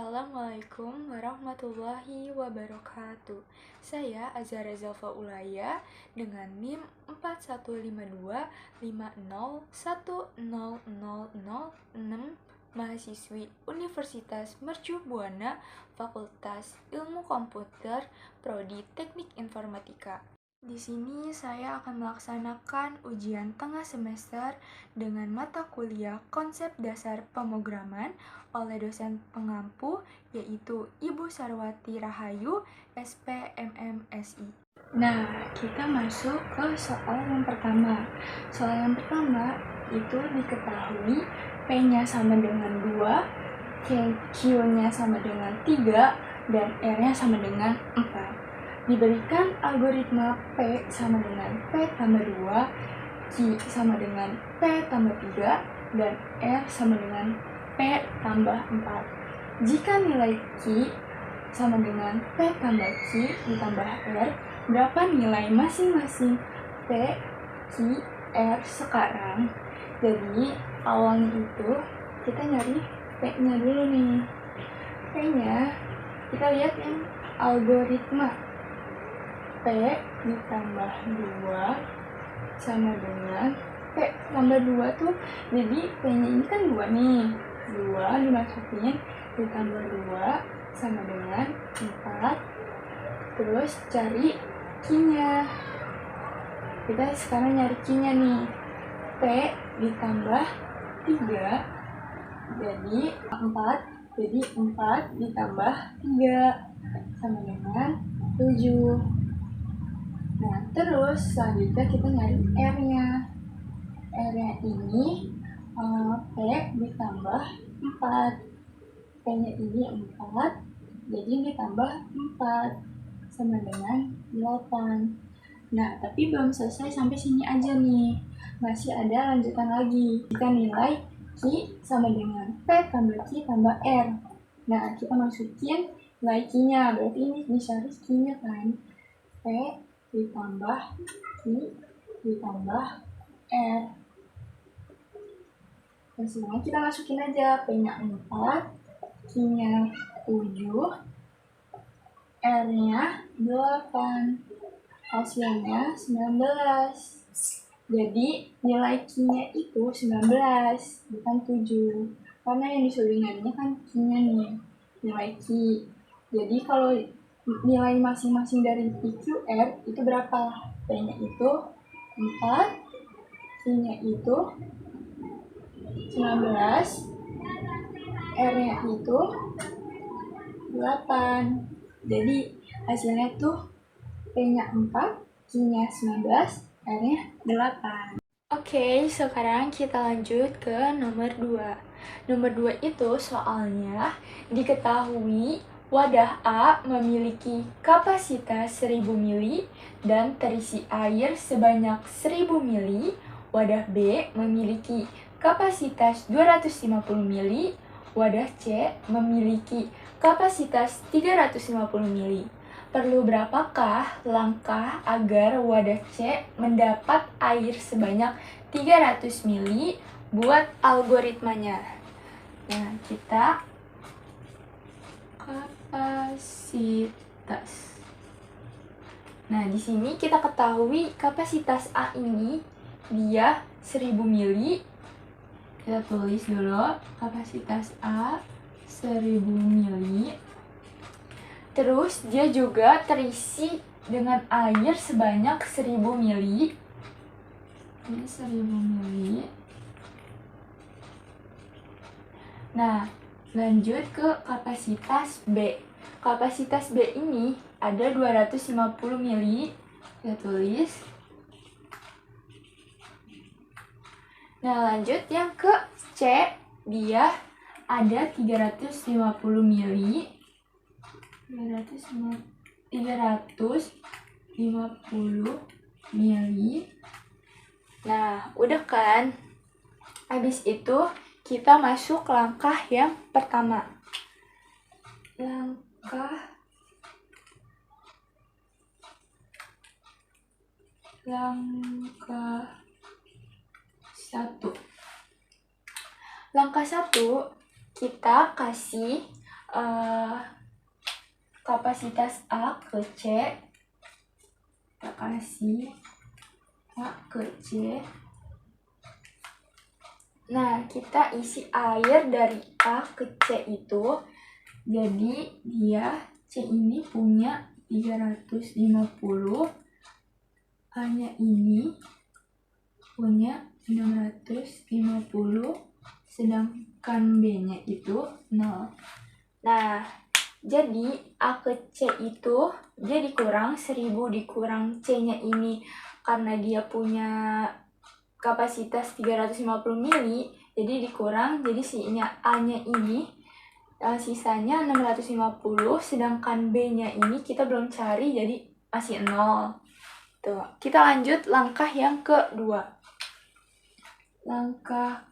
Assalamualaikum warahmatullahi wabarakatuh. Saya Azhara Zalfa Ulaya dengan NIM 415250100006, mahasiswi Universitas Mercu Buana, Fakultas Ilmu Komputer, Prodi Teknik Informatika. Di sini saya akan melaksanakan ujian tengah semester dengan mata kuliah Konsep Dasar Pemrograman oleh dosen pengampu yaitu Ibu Sarwati Rahayu, SPMMSI. Nah, kita masuk ke soal yang pertama. Soal yang pertama itu diketahui P-nya sama dengan 2, Q-nya sama dengan 3, dan R-nya sama dengan 4. Diberikan algoritma P sama dengan P tambah 2, Q sama dengan P tambah 3, dan R sama dengan P tambah 4. Jika nilai Q sama dengan P tambah Q ditambah R, berapa nilai masing-masing P, Q, R sekarang? Jadi awalnya itu kita nyari P-nya dulu nih. P-nya kita lihat yang algoritma. P ditambah 2 sama dengan P tambah 2 tuh, jadi P-nya ini kan 2 nih, 2 dimasukin ditambah 2 sama dengan 4. Terus cari Q-nya. Kita sekarang nyari Q-nya nih. P ditambah 3 jadi 4, jadi 4 ditambah 3 sama dengan 7. Nah, terus selanjutnya kita nyari R-nya. R-nya ini P ditambah 4. P-nya ini 4, jadi ditambah 4 sama dengan 8. Nah, tapi belum selesai sampai sini aja nih. Masih ada lanjutan lagi. Kita nilai Q sama dengan P tambah Q tambah R. Nah, kita masukin nilai Q-nya. Berarti ini dicari Q-nya kan. P ditambah Q ditambah R. Dan semuanya kita masukin aja. P-nya 4, Q-nya 7, R-nya 8. Hasilnya 19. Jadi nilai Q-nya itu 19, bukan 7. Karena yang disuruh nyarinya kan Q-nya nih, nilai Q. Jadi kalau nilai masing-masing dari PQR itu berapa? P-nya itu 4, Q-nya itu 19, R-nya itu 8. Jadi hasilnya tuh P-nya 4, Q-nya 19, R-nya 8. Oke, sekarang kita lanjut ke nomor 2. Nomor 2 itu soalnya diketahui wadah A memiliki kapasitas 1000 mili dan terisi air sebanyak 1000 mili. Wadah B memiliki kapasitas 250 mili. Wadah C memiliki kapasitas 350 mili. Perlu berapakah langkah agar wadah C mendapat air sebanyak 300 mili buat algoritmanya? Nah, kita kapasitas. Nah, di sini kita ketahui kapasitas A ini dia 1000 mili. Kita tulis dulu kapasitas A 1000 mili. Terus dia juga terisi dengan air sebanyak 1000 mili. Ini 1000 mili. Nah, lanjut ke kapasitas B. Kapasitas B ini ada 250 mili. Kita tulis. Nah, lanjut yang ke C, dia ada 350 mili. 350 mili. Nah, udah kan? Habis itu kita masuk langkah yang pertama. Langkah 1. Langkah 1, kita kasih kapasitas A ke C, kita kasih A ke C. Nah, kita isi air dari A ke C itu, jadi dia C ini punya 350, A-nya ini punya 650, sedangkan B-nya itu 0. Nah, jadi A ke C itu jadi kurang 1000 dikurang C-nya ini, karena dia punya kapasitas 350 mili, jadi dikurang, jadi A-nya ini sisanya 650, sedangkan B-nya ini kita belum cari, jadi masih 0. Tuh, kita lanjut langkah yang kedua. Langkah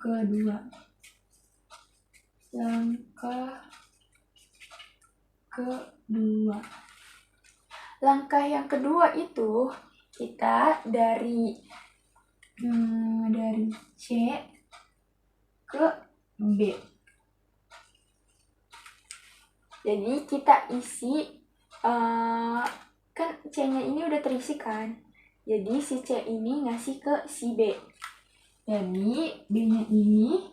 yang kedua itu kita dari C ke B. Jadi kita isi, kan C-nya ini udah terisi kan, jadi si C ini ngasih ke si B. Jadi B-nya ini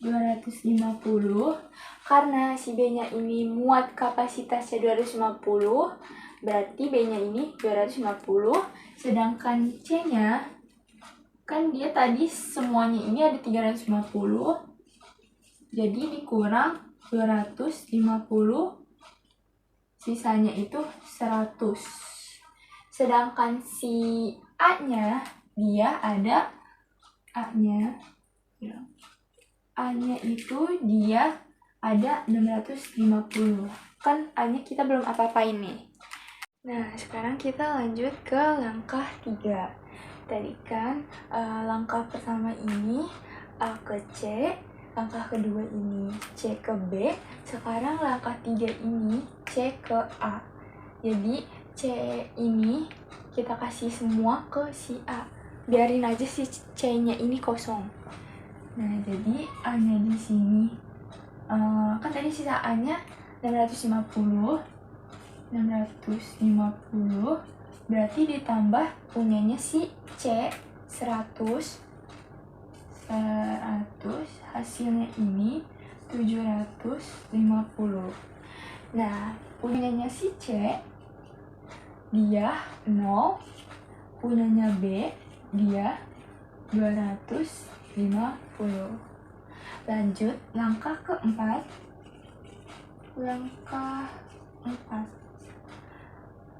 250, karena si B-nya ini muat kapasitasnya 250, berarti B-nya ini 250, sedangkan C-nya kan dia tadi semuanya ini ada 350, jadi dikurang 250, sisanya itu 100. Sedangkan si A-nya dia ada A-nya itu dia ada 650. Kan A-nya kita belum apa-apain nih. Nah, sekarang kita lanjut ke langkah 3. Tadi kan langkah pertama ini A ke C, langkah kedua ini C ke B, sekarang langkah 3 ini C ke A. Jadi C ini kita kasih semua ke si A, biarin aja si C-nya ini kosong. Nah, jadi A-nya di sini kan tadi sisa A-nya 650, berarti ditambah punyanya si C 100, hasilnya ini 750. Nah, punyanya si C dia 0, punyanya B dia 250. Lanjut langkah keempat. Langkah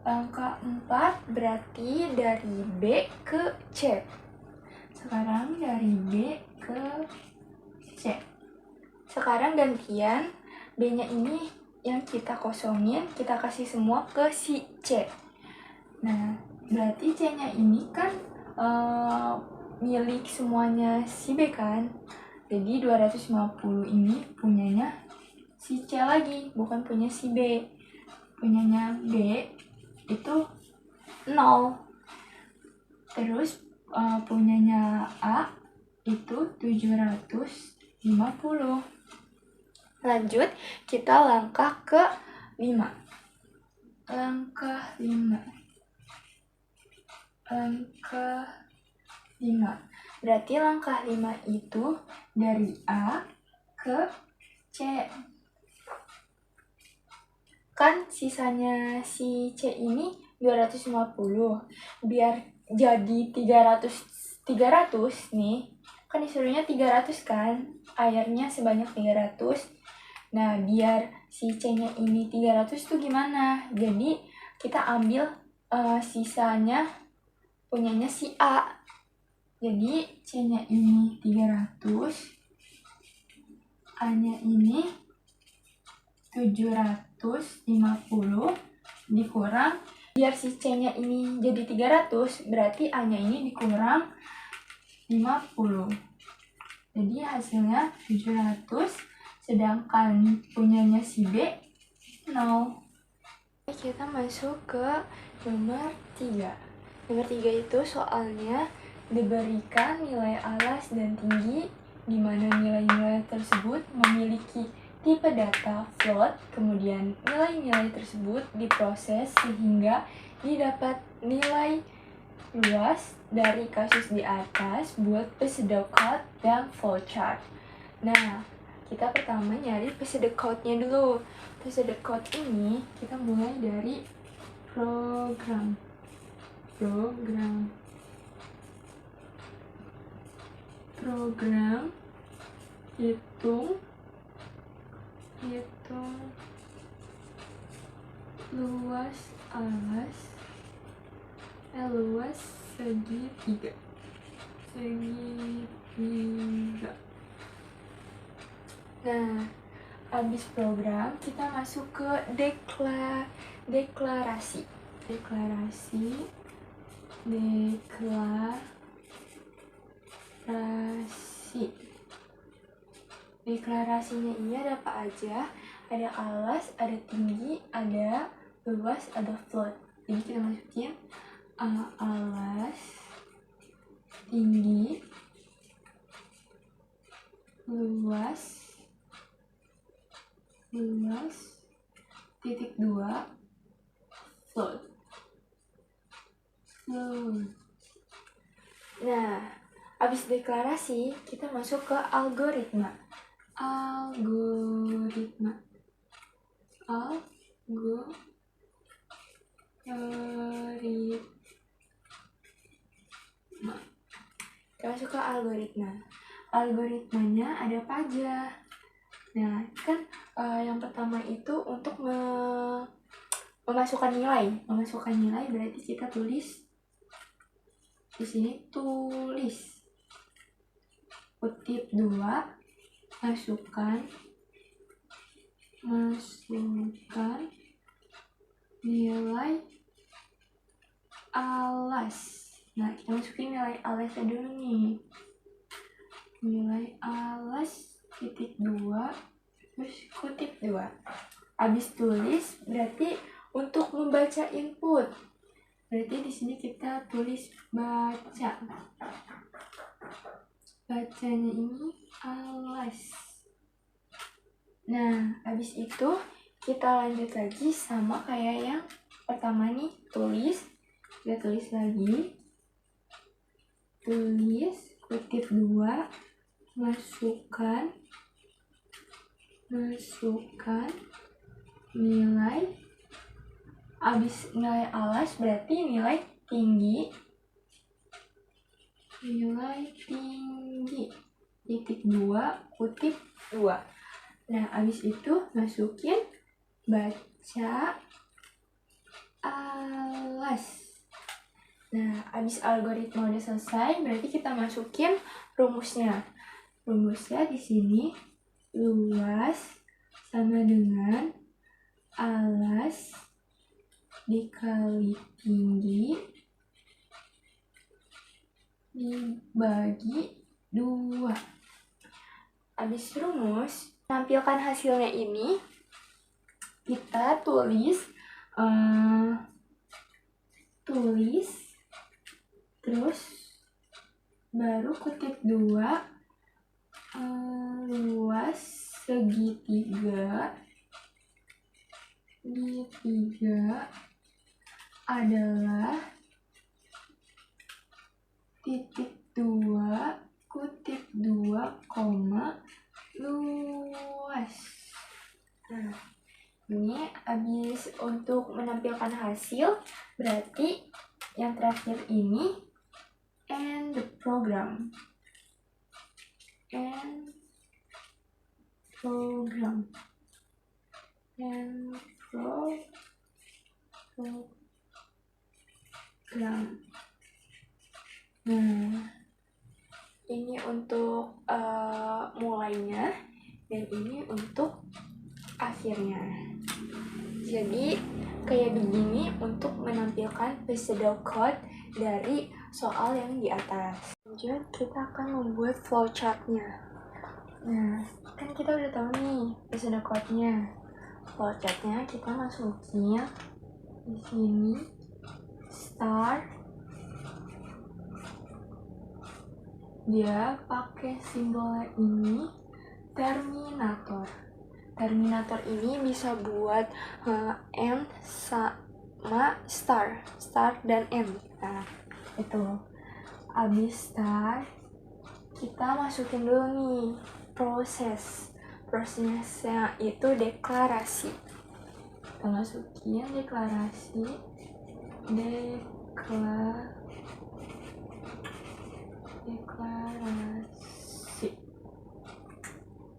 4 berarti dari B ke C. Sekarang dari B ke C. Sekarang gantian, B-nya ini yang kita kosongin, kita kasih semua ke si C. Nah, berarti C-nya ini kan milik semuanya si B kan. Jadi 250 ini punyanya si C lagi, bukan punya si B. Punyanya B itu 0. Terus punyanya A itu 750. Lanjut, kita langkah ke 5. Berarti langkah 5 itu dari A ke C. Kan sisanya si C ini 250. Biar jadi 300 nih. Kan disuruhnya 300 kan? Airnya sebanyak 300. Nah, biar si C-nya ini 300 tuh gimana? Jadi kita ambil sisanya punyanya si A. Jadi C-nya ini 300, A-nya ini 750 dikurang, biar si C-nya ini jadi 300, berarti A-nya ini dikurang 50. Jadi hasilnya 700, sedangkan punyanya si B 0. Kita masuk ke nomor 3. Nomor 3 itu soalnya diberikan nilai alas dan tinggi, di mana nilai-nilai tersebut memiliki tipe data, float, kemudian nilai-nilai tersebut diproses sehingga didapat nilai luas dari kasus di atas buat pseudocode dan flowchart. Nah, kita pertama nyari pseudocode-nya dulu. Pseudocode ini kita mulai dari program hitung luas luas segitiga. Nah, habis program kita masuk ke deklarasi. Deklarasinya ini ada apa aja? Ada alas, ada tinggi, ada luas, ada float. Jadi kita masukin alas, tinggi, luas, titik 2, float. Nah, habis deklarasi kita masuk ke algoritma. Kita masuk ke algoritma. Algoritmanya ada apa aja? Nah, kan yang pertama itu untuk memasukkan nilai. Memasukkan nilai berarti kita tulis di sini, tulis kutip 2, masukkan nilai alas. Nah, kita masukin nilai alasnya dulu nih. Nilai alas titik 2, terus kutip 2. Habis tulis berarti untuk membaca input. Berarti di sini kita tulis baca. Bacanya ini alas. Nah, habis itu kita lanjut lagi sama kayak yang pertama nih, tulis. Kita tulis lagi. Tulis kutip 2, masukkan nilai. Habis nilai alas berarti nilai tinggi titik 2, kutip 2. Nah, habis itu masukin baca alas. Nah, habis algoritma udah selesai, berarti kita masukin rumusnya. Rumusnya di sini luas sama dengan alas dikali tinggi dibagi 2. Habis rumus, tampilkan hasilnya ini, kita tulis terus baru kutip 2, luas segitiga di 3 adalah titik 2, kutip 2, luas. Nah, ini habis untuk menampilkan hasil, berarti yang terakhir ini end the program. Nah, ini untuk mulainya dan ini untuk akhirnya. Jadi kayak begini untuk menampilkan pseudocode dari soal yang di atas. Lanjut, kita akan membuat flowchart-nya. Nah, kan kita udah tahu nih pseudocode-nya. Flowchart-nya kita masukin di sini start. Dia pakai simbolnya ini terminator. Terminator ini bisa buat and sama star dan and. Nah, itu. Abis star, kita masukin dulu nih prosesnya itu deklarasi. Kita masukin deklarasi.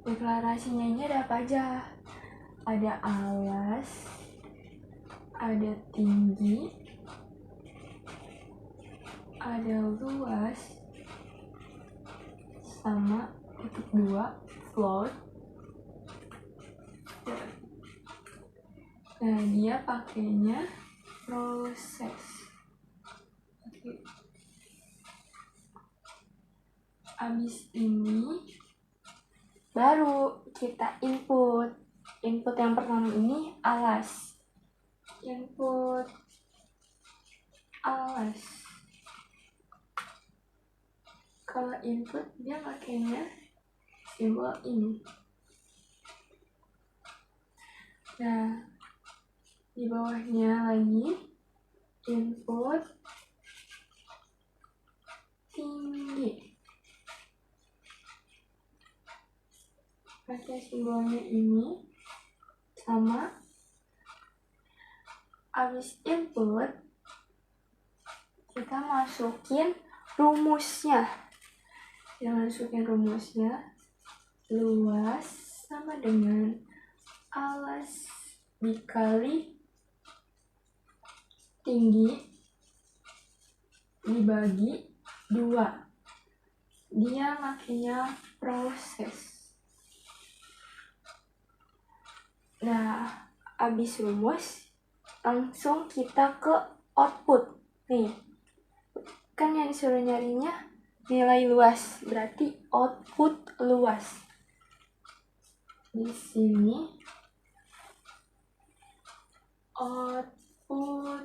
Deklarasinya ini ada apa aja? Ada alas, ada tinggi, ada luas, sama titik 2 float. Nah, dia pakainya proses. Oke. Abis ini baru kita input yang pertama ini alas. Input alas. Kalau input dia makanya simbol ini. Nah, di bawahnya lagi input tinggi. Pakai simbolnya ini. Sama. Habis input, kita masukin rumusnya. Luas sama dengan alas dikali tinggi dibagi 2. Dia makanya proses. Nah, habis rumus, langsung kita ke output. Nih, kan yang disuruh nyarinya nilai luas, berarti output luas. Di sini output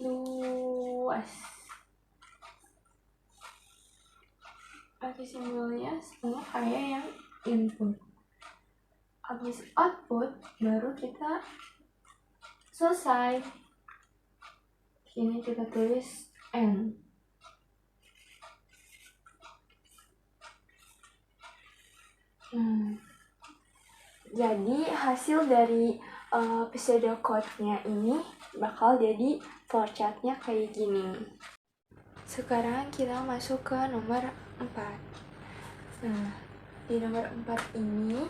luas. Pakai simbolnya sama kayak yang input. Habis output baru kita selesai. Ini kita tulis N. Jadi hasil dari pseudocode-nya ini bakal jadi flowchart-nya kayak gini. Sekarang kita masuk ke nomor 4. Nah, di nomor 4 ini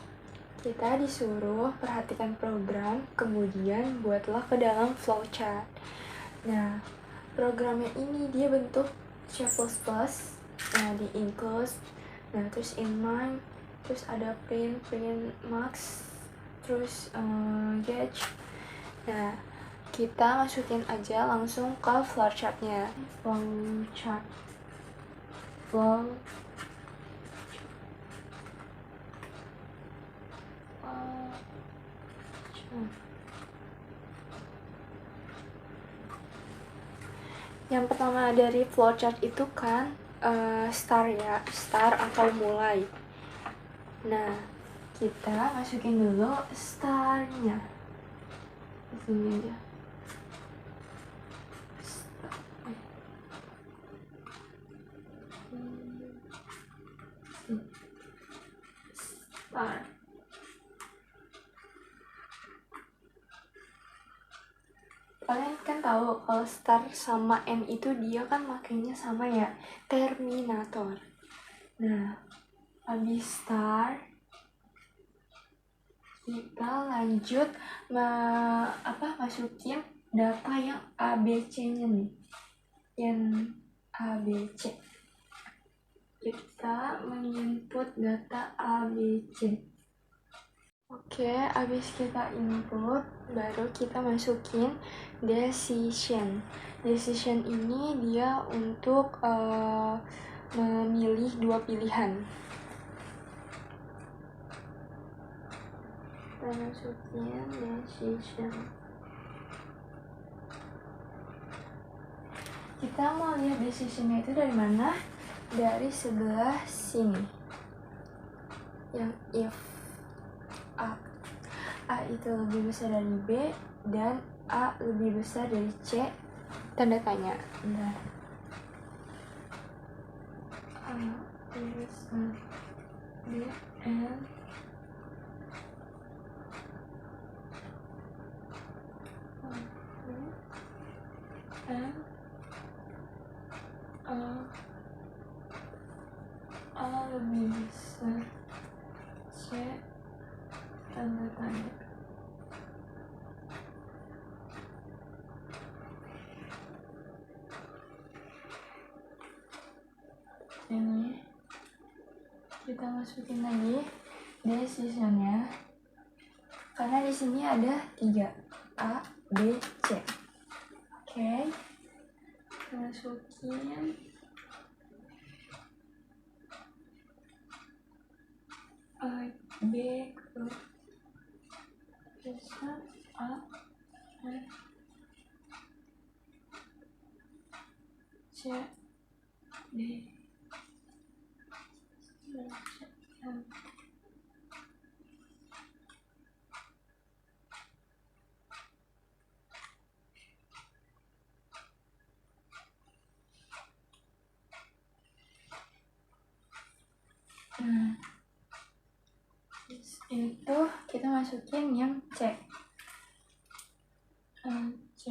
kita disuruh perhatikan program, kemudian buatlah ke dalam flowchart. Nah, programnya ini dia bentuk C++, nah di include, nah terus inline, terus ada print max, terus gauge. Nah, kita masukin aja langsung ke flowchartnya. Yang pertama dari flowchart itu kan start atau mulai. Nah, kita masukin dulu startnya. Di sini aja. Start. Kalian kan tahu kalau start sama N itu dia kan makanya sama ya, Terminator. Nah, habis start kita lanjut masukin data yang ABC-nya nih. Yang ABC. Kita menginput data ABC. Oke, habis kita input, baru kita masukin decision. Decision ini dia untuk memilih 2 pilihan. Kita masukin decision. Kita mau lihat decisionnya itu dari mana? dari sebelah sini, yang if A itu lebih besar dari B dan A lebih besar dari C, tanda tanya. Nah, A lebih besar B and A lebih besar C, tanda tanya. Ini kita masukin lagi decisionnya, karena di sini ada 3 A, B, C. Oke, masukin A, B ke besar A, C, D, Nah, itu kita masukin yang C. C,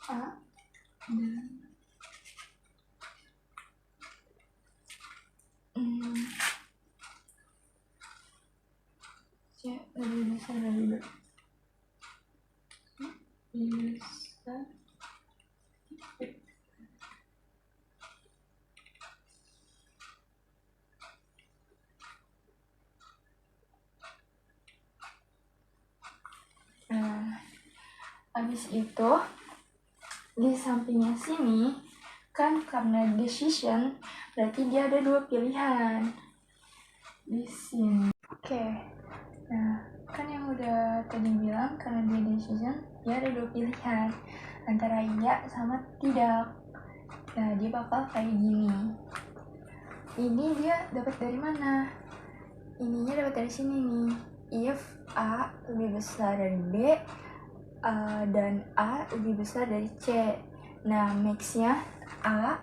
A, dan C lebih besar dari B. Besar B. Nah, habis itu di sampingnya sini kan, karena decision berarti dia ada 2 pilihan di sini. Oke, nah kan yang udah tadi bilang karena dia decision dia ada 2 pilihan antara iya sama tidak. Nah, dia bakal kayak gini. Ini dia dapat dari mana? Ininya dapat dari sini nih. If A lebih besar dari B dan A lebih besar dari C. Nah, max-nya A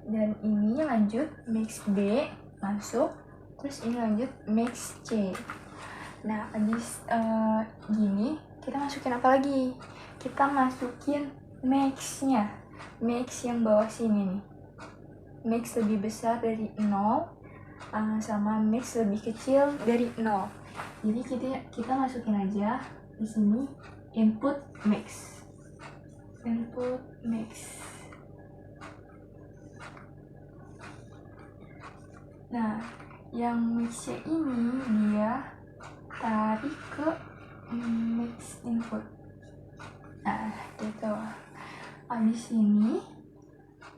dan ini lanjut max B masuk, terus ini lanjut max C. Nah, habis gini kita masukin apa lagi? Kita masukin max-nya, max yang bawah sini nih. Max lebih besar dari 0 sama max lebih kecil dari 0. Jadi kita masukin aja di sini input max. Nah, yang max ini dia tarik ke max input. Nah, gitu. Abis ini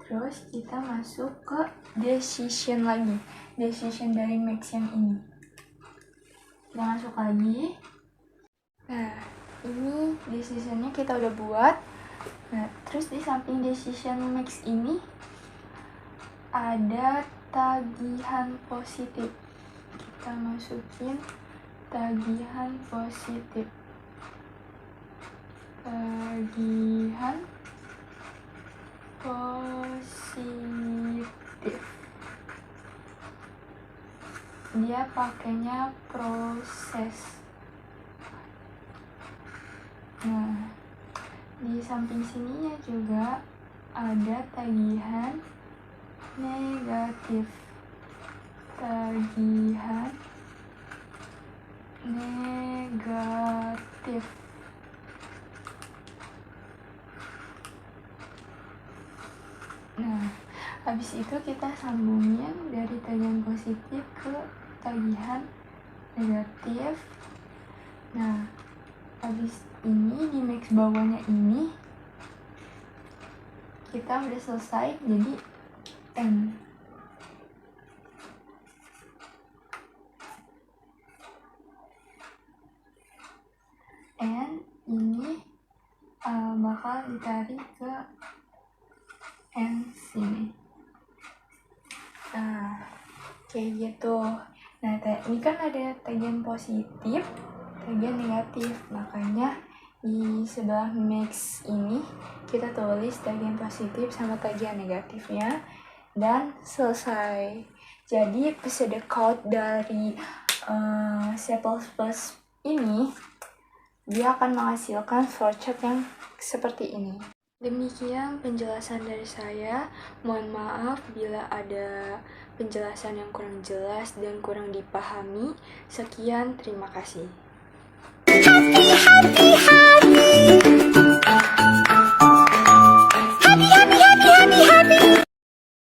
terus kita masuk ke decision lagi, decision dari max yang ini. Kita masuk lagi. Nah, ini decisionnya kita udah buat. Nah, terus di samping decision max ini ada tagihan positif. Kita masukin tagihan positif. Dia pakainya proses. Nah, di samping sininya juga ada tagihan negatif. Nah, habis itu kita sambungin dari tagihan positif ke tagihan negatif. Nah, habis ini di max bawahnya ini kita udah selesai, jadi N. N ini bakal ditarik ke end sini. Nah, kayak gitu. Nah, ini kan ada tagihan positif, tagihan negatif. Makanya di sebelah max ini kita tulis tagihan positif sama tagihan negatifnya dan selesai. Jadi episode code dari C++ ini dia akan menghasilkan flowchart yang seperti ini. Demikian penjelasan dari saya. Mohon maaf bila ada penjelasan yang kurang jelas dan kurang dipahami. Sekian, terima kasih.